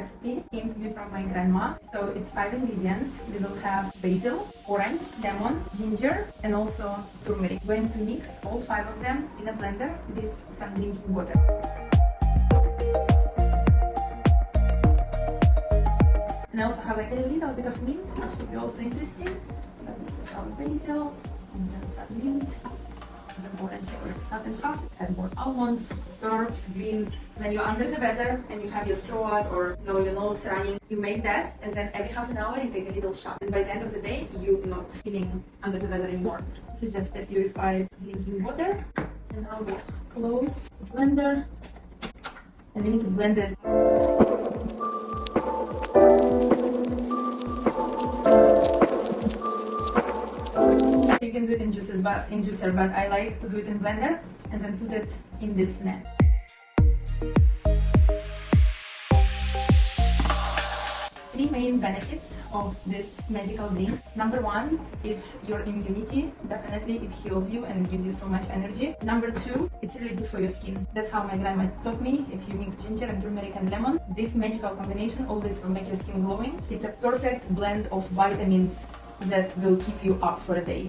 recipe came to me from my grandma. So it's 5 ingredients. We will have basil, orange, lemon, ginger, and also turmeric. We're going to mix all 5 of them in a blender with some drinking water. And I also have like a little bit of mint, which will be also interesting. But this is our basil, and then some mint. Some orange, I will just cut in half. Add more almonds, herbs, greens. When you're under the weather and you have your throat or your nose running, you make that, and then every half an hour you take a little shot. And by the end of the day, you're not feeling under the weather anymore. This is just a purified drinking water. And now we'll close the blender, and we need to blend it. You can do it in juicer, but I like to do it in blender and then put it in this net. Three main benefits of this magical drink. Number 1, it's your immunity. Definitely it heals you and gives you so much energy. Number 2, it's really good for your skin. That's how my grandma taught me. If you mix ginger and turmeric and lemon, this magical combination always will make your skin glowing. It's a perfect blend of vitamins that will keep you up for a day.